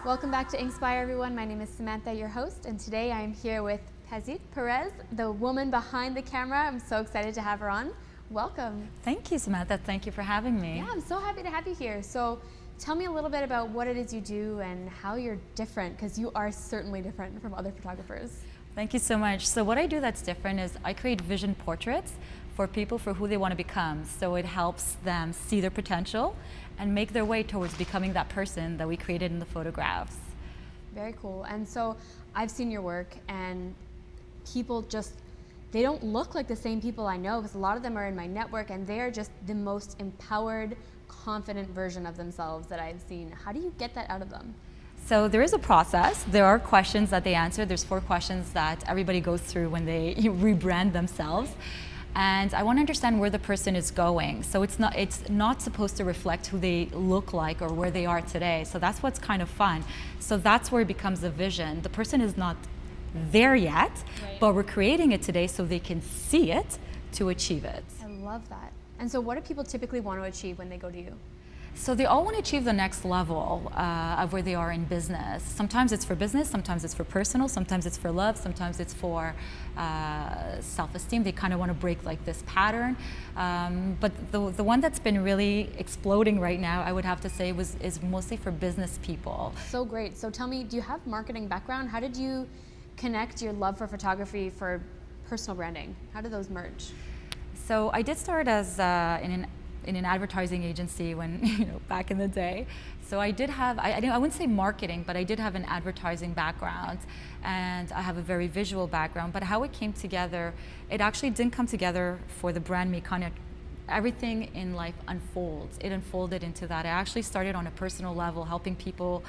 Welcome back to Inkspire, everyone. My name is Samantha, your host, and today I am here with Pazit Perez, the woman behind the camera. I'm so excited to have her on. Welcome. Thank you, Samantha. Thank you for having me. Yeah, I'm so happy to have you here. So tell me a little bit about what it is you do and how you're different, because you are certainly different from other photographers. Thank you so much. So what I do that's different is I create vision portraits for people for who they want to become. So it helps them see their potential and make their way towards becoming that person that we created in the photographs. Very cool. And so I've seen your work, and people just, they don't look like the same people I know, because a lot of them are in my network and they are just the most empowered, confident version of themselves that I've seen. How do you get that out of them? So there is a process. There are questions that they answer. There's 4 questions that everybody goes through when they rebrand themselves. And I want to understand where the person is going. So it's not supposed to reflect who they look like or where they are today. So that's what's kind of fun. So that's where it becomes a vision. The person is not there yet, right, but we're creating it today so they can see it to achieve it. I love that. And so what do people typically want to achieve when they go to you? So they all want to achieve the next level of where they are in business. Sometimes it's for business, sometimes it's for personal, sometimes it's for love, sometimes it's for self-esteem. They kind of want to break like this pattern. But the one that's been really exploding right now, I would have to say, is mostly for business people. So great. So tell me, do you have marketing background? How did you connect your love for photography for personal branding? How did those merge? So I did start as in an advertising agency when, back in the day. So I did have, I wouldn't say marketing, but I did have an advertising background, and I have a very visual background. But how it came together, it actually didn't come together for the brand me. Kind of everything in life unfolds. It unfolded into that. I actually started on a personal level, helping people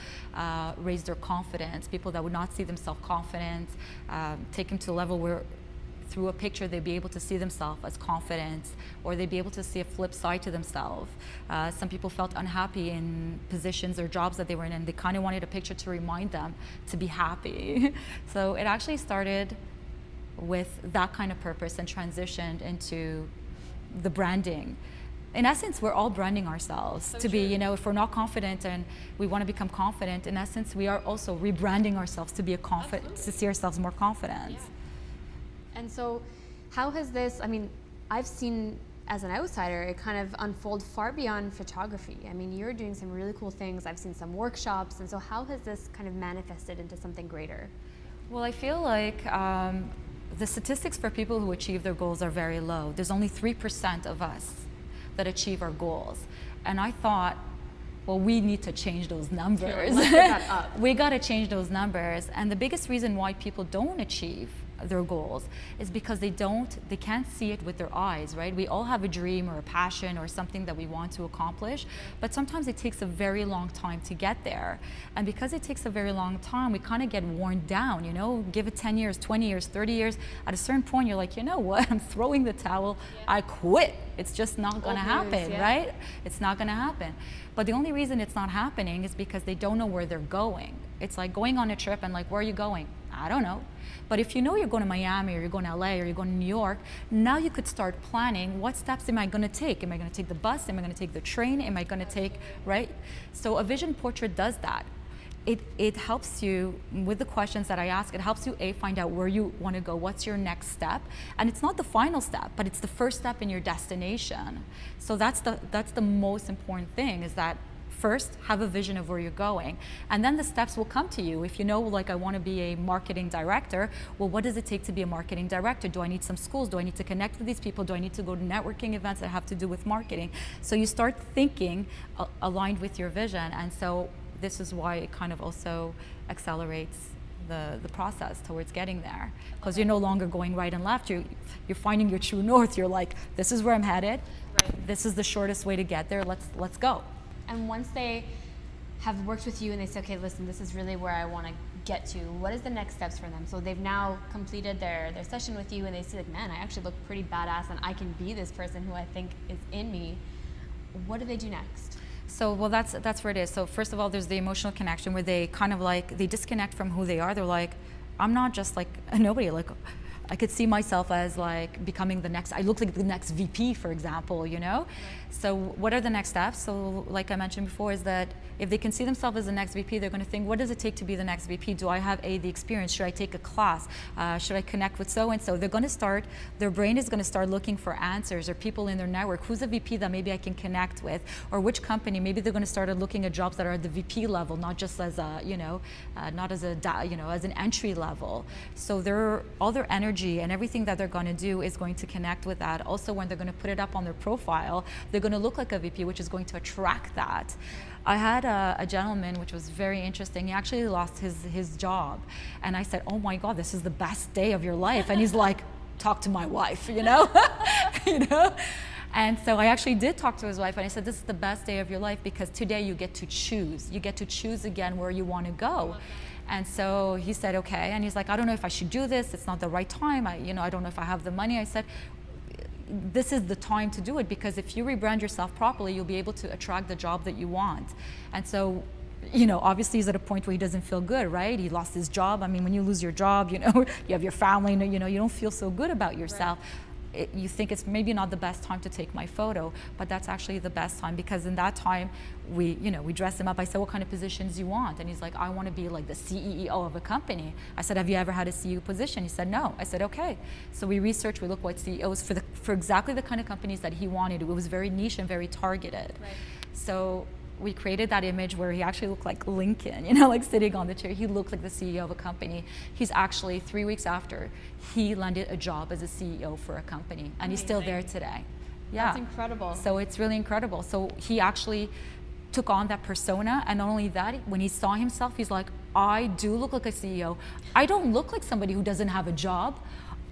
raise their confidence, people that would not see themselves confident, take them to a level where through a picture they'd be able to see themselves as confident, or they'd be able to see a flip side to themselves. Some people felt unhappy in positions or jobs that they were in, and they kind of wanted a picture to remind them to be happy. So it actually started with that kind of purpose and transitioned into the branding. In essence, we're all branding ourselves to be, if we're not confident and we want to become confident, in essence, we are also rebranding ourselves to be to see ourselves more confident. Yeah. And so how has this, I've seen as an outsider, it kind of unfold far beyond photography. You're doing some really cool things. I've seen some workshops. And so how has this kind of manifested into something greater? Well, I feel like the statistics for people who achieve their goals are very low. There's only 3% of us that achieve our goals. And I thought, well, we need to change those numbers. Let's get that up. We got to change those numbers. And the biggest reason why people don't achieve their goals is because they can't see it with their eyes, right? We all have a dream or a passion or something that we want to accomplish, but sometimes it takes a very long time to get there. And because it takes a very long time, we kind of get worn down, give it 10 years, 20 years, 30 years. At a certain point, you're like, you know what? I'm throwing the towel. Yeah. I quit. It's just not going to happen, yeah, right? It's not going to happen. But the only reason it's not happening is because they don't know where they're going. It's like going on a trip and like, where are you going? I don't know. But if you know you're going to Miami or you're going to LA or you're going to New York, now you could start planning, what steps am I going to take? Am I going to take the bus? Am I going to take the train? Am I going to take, right? So a vision portrait does that. It helps you with the questions that I ask. It helps you find out where you want to go. What's your next step? And it's not the final step, but it's the first step in your destination. So that's the most important thing, is that first, have a vision of where you're going, and then the steps will come to you. If you know, like, I want to be a marketing director, well, what does it take to be a marketing director? Do I need some schools? Do I need to connect with these people? Do I need to go to networking events that have to do with marketing? So you start thinking aligned with your vision, and so this is why it kind of also accelerates the process towards getting there, because you're no longer going right and left. You're finding your true north. You're like, this is where I'm headed. Right. This is the shortest way to get there. Let's go. And once they have worked with you and they say, okay, listen, this is really where I want to get to, what is the next steps for them? So they've now completed their session with you and they see, like, man, I actually look pretty badass and I can be this person who I think is in me. What do they do next? So, well, that's where it is. So first of all, there's the emotional connection where they kind of like, they disconnect from who they are. They're like, I'm not just like a nobody. Like, I could see myself as like becoming the next, I look like the next VP, for example, you know? So what are the next steps? So like I mentioned before, is that if they can see themselves as the next VP, they're going to think, what does it take to be the next VP? Do I have the experience? Should I take a class? Should I connect with so-and-so? They're going to start, their brain is going to start looking for answers, or people in their network. Who's a VP that maybe I can connect with? Or which company? Maybe they're going to start looking at jobs that are at the VP level, not just as a, you know, not as a, you know, as an entry level. So all their energy and everything that they're going to do is going to connect with that. Also, when they're going to put it up on their profile, they're going to look like a VP, which is going to attract that. I had a gentleman, which was very interesting. He actually lost his job. And I said, oh my God, this is the best day of your life. And he's like, talk to my wife, you know? You know? And so I actually did talk to his wife, and I said, this is the best day of your life because today you get to choose. You get to choose again where you want to go. And so he said, okay. And he's like, I don't know if I should do this. It's not the right time. I don't know if I have the money. I said, this is the time to do it, because if you rebrand yourself properly, you'll be able to attract the job that you want. And so, you know, obviously he's at a point where he doesn't feel good, right? He lost his job. I mean, when you lose your job, you know, you have your family, you know, you don't feel so good about yourself. Right. You think it's maybe not the best time to take my photo, but that's actually the best time, because in that time we dress him up. I said, what kind of positions do you want? And he's like, I want to be like the CEO of a company. I said, have you ever had a CEO position? He said, no. I said, okay. So we researched, we looked what CEOs for exactly the kind of companies that he wanted. It was very niche and very targeted. Right. So we created that image where he actually looked like Lincoln, you know, like sitting on the chair. He looked like the CEO of a company. He's actually 3 weeks after, he landed a job as a CEO for a company, and amazing. He's still there today. Yeah. That's incredible. So it's really incredible. So he actually took on that persona, and not only that, when he saw himself, he's like, I do look like a CEO. I don't look like somebody who doesn't have a job.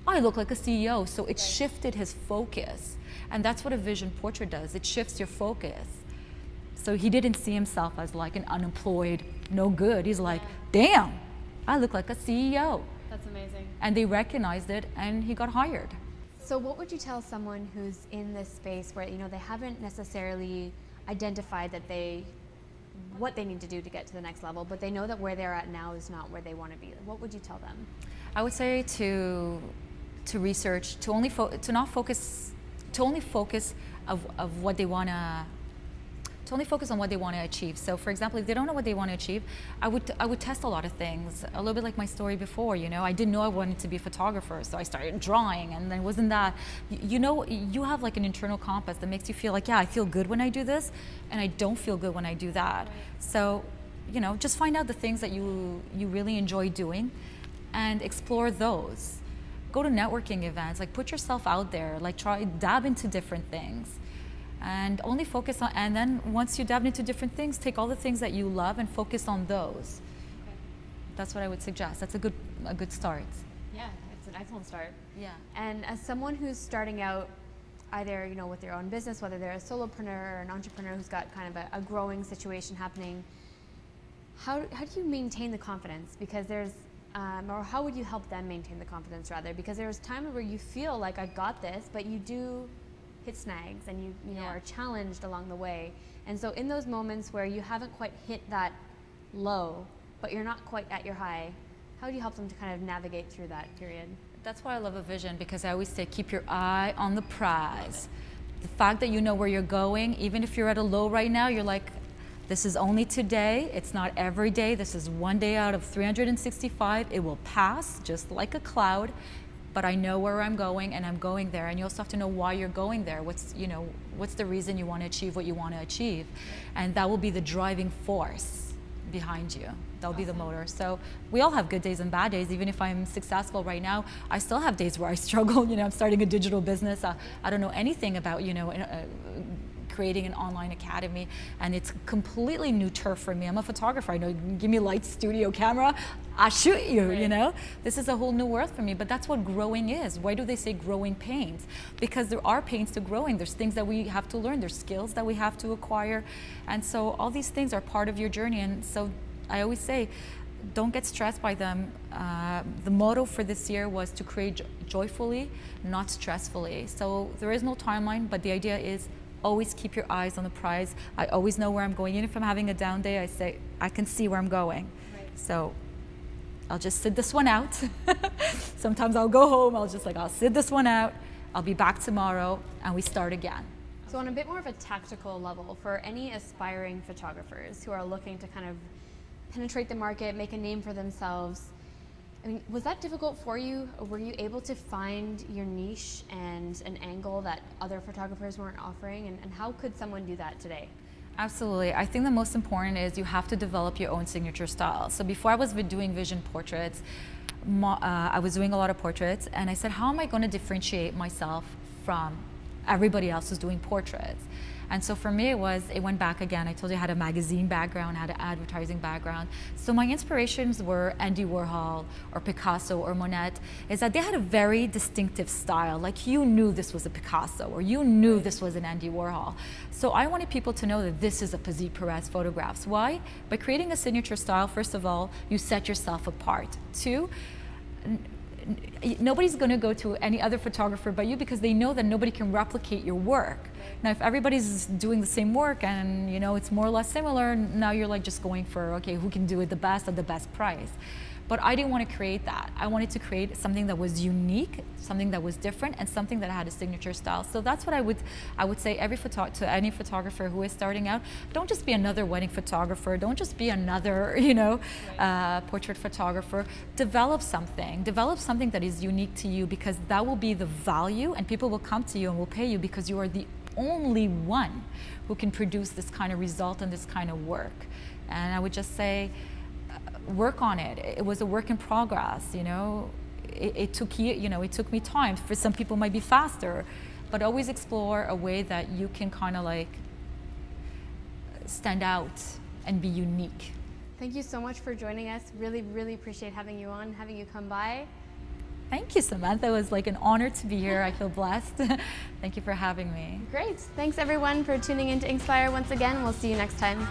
I look like a CEO. So it shifted his focus. And that's what a vision portrait does. It shifts your focus. So he didn't see himself as like an unemployed, no good. He's like, damn, I look like a CEO. That's amazing. And they recognized it, and he got hired. So what would you tell someone who's in this space where, you know, they haven't necessarily identified that what they need to do to get to the next level, but they know that where they're at now is not where they want to be? What would you tell them? I would say to research, to only focus of what they want to only focus on what they want to achieve. So for example, if they don't know what they want to achieve, I would test a lot of things, a little bit like my story before, you know. I didn't know I wanted to be a photographer, so I started drawing, and then wasn't that, you know, you have like an internal compass that makes you feel like, yeah, I feel good when I do this, and I don't feel good when I do that. So, you know, just find out the things that you really enjoy doing and explore those. Go to networking events, like put yourself out there, like dab into different things. And only focus on, and then once you dive into different things, take all the things that you love and focus on those. Okay. That's what I would suggest. That's a good start. Yeah, it's an excellent start. Yeah. And as someone who's starting out, either, you know, with their own business, whether they're a solopreneur or an entrepreneur who's got kind of a growing situation happening, how do you maintain the confidence? Because there's, or how would you help them maintain the confidence rather? Because there's times where you feel like I got this, but you do hit snags, and you know, are challenged along the way. And so in those moments where you haven't quite hit that low, but you're not quite at your high, how do you help them to kind of navigate through that period? That's why I love a vision, because I always say keep your eye on the prize. The fact that you know where you're going, even if you're at a low right now, you're like, this is only today, it's not every day, this is one day out of 365, it will pass just like a cloud. But I know where I'm going, and I'm going there. And you also have to know why you're going there. What's the reason you want to achieve what you want to achieve? And that will be the driving force behind you. That'll be the motor. So we all have good days and bad days. Even if I'm successful right now, I still have days where I struggle. You know, I'm starting a digital business. I don't know anything about, you know, creating an online academy, and it's completely new turf for me. I'm a photographer. I know, give me a light studio camera, I shoot you, right. You know? This is a whole new world for me, but that's what growing is. Why do they say growing pains? Because there are pains to growing. There's things that we have to learn. There's skills that we have to acquire. And so all these things are part of your journey. And so I always say, don't get stressed by them. The motto for this year was to create joyfully, not stressfully. So there is no timeline, but the idea is always keep your eyes on the prize. I always know where I'm going. Even if I'm having a down day, I say, I can see where I'm going. Right. So I'll just sit this one out. Sometimes I'll go home, I'll sit this one out, I'll be back tomorrow, and we start again. So on a bit more of a tactical level, for any aspiring photographers who are looking to kind of penetrate the market, make a name for themselves, I mean, was that difficult for you? Or were you able to find your niche and an angle that other photographers weren't offering? And how could someone do that today? Absolutely. I think the most important is you have to develop your own signature style. So before I was doing vision portraits, I was doing a lot of portraits, and I said, how am I going to differentiate myself from everybody else who's doing portraits? And so for me, it went back again. I told you I had a magazine background, had an advertising background. So my inspirations were Andy Warhol or Picasso or Monet, is that they had a very distinctive style. Like, you knew this was a Picasso, or you knew this was an Andy Warhol. So I wanted people to know that this is a Pazit Perez photographs. Why? By creating a signature style, first of all, you set yourself apart. Two, nobody's going to go to any other photographer but you, because they know that nobody can replicate your work. Now, if everybody's doing the same work and it's more or less similar, now you're like just going for, okay, who can do it the best at the best price? But I didn't want to create that. I wanted to create something that was unique, something that was different, and something that had a signature style. So that's what I would say to any photographer who is starting out. Don't just be another wedding photographer. Don't just be another, portrait photographer. Develop something that is unique to you, because that will be the value, and people will come to you and will pay you because you are the only one who can produce this kind of result and this kind of work. And I would just say, work on it. It was a work in progress. It took it took me time. For some people, it might be faster, but always explore a way that you can kind of like stand out and be unique. Thank you so much for joining us. Really, really appreciate having you on, having you come by. Thank you, Samantha. It was like an honor to be here. I feel blessed. Thank you for having me. Great. Thanks everyone for tuning in to Inkspire once again. We'll see you next time.